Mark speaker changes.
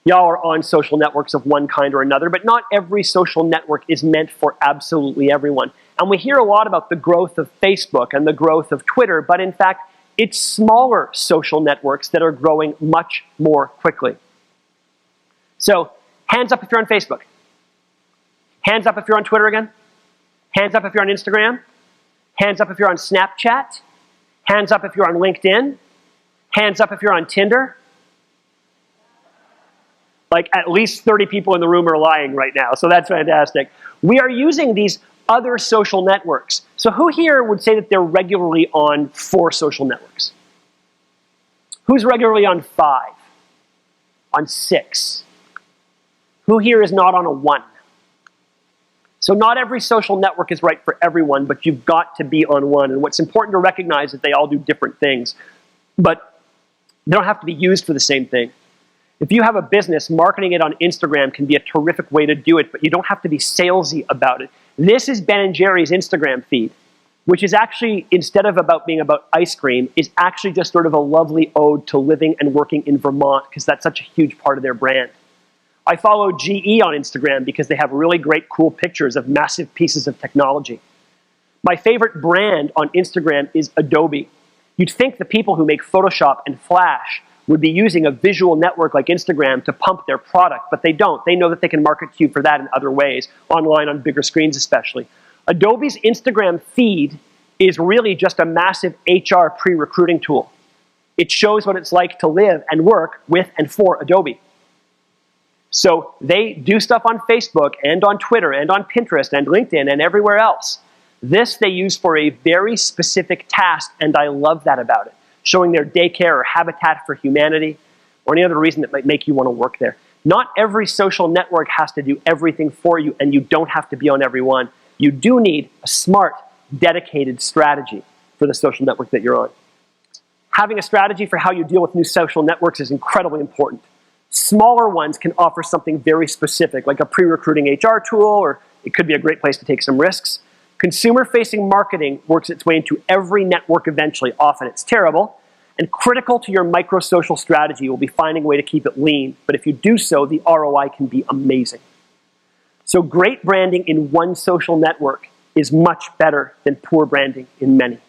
Speaker 1: Y'all are on social networks of one kind or another, but not every social network is meant for absolutely everyone. And we hear a lot about the growth of Facebook and the growth of Twitter, but in fact, it's smaller social networks that are growing much more quickly. So, hands up if you're on Facebook. Hands up if you're on Twitter again. Hands up if you're on Instagram. Hands up if you're on Snapchat. Hands up if you're on LinkedIn. Hands up if you're on Tinder. Like at least 30 people in the room are lying right now, so that's fantastic. We are using these other social networks. So who here would say that they're regularly on 4 social networks? Who's regularly on 5? On 6? Who here is not on a 1? So not every social network is right for everyone, but you've got to be on one. And what's important to recognize is they all do different things, but they don't have to be used for the same thing. If you have a business, marketing it on Instagram can be a terrific way to do it, but you don't have to be salesy about it. This is Ben & Jerry's Instagram feed, which is actually, instead of being about ice cream, is actually just sort of a lovely ode to living and working in Vermont, because that's such a huge part of their brand. I follow GE on Instagram because they have really great, cool pictures of massive pieces of technology. My favorite brand on Instagram is Adobe. You'd think the people who make Photoshop and Flash would be using a visual network like Instagram to pump their product, but they don't. They know that they can market to you for that in other ways, online on bigger screens especially. Adobe's Instagram feed is really just a massive HR pre-recruiting tool. It shows what it's like to live and work with and for Adobe. So they do stuff on Facebook and on Twitter and on Pinterest and LinkedIn and everywhere else. This they use for a very specific task, and I love that about it. Showing their daycare or Habitat for Humanity or any other reason that might make you want to work there. Not every social network has to do everything for you, and you don't have to be on every one. You do need a smart, dedicated strategy for the social network that you're on. Having a strategy for how you deal with new social networks is incredibly important. Smaller ones can offer something very specific, like a pre-recruiting HR tool, or it could be a great place to take some risks. Consumer-facing marketing works its way into every network eventually. Often it's terrible. And critical to your micro-social strategy will be finding a way to keep it lean. But if you do so, the ROI can be amazing. So great branding in one social network is much better than poor branding in many.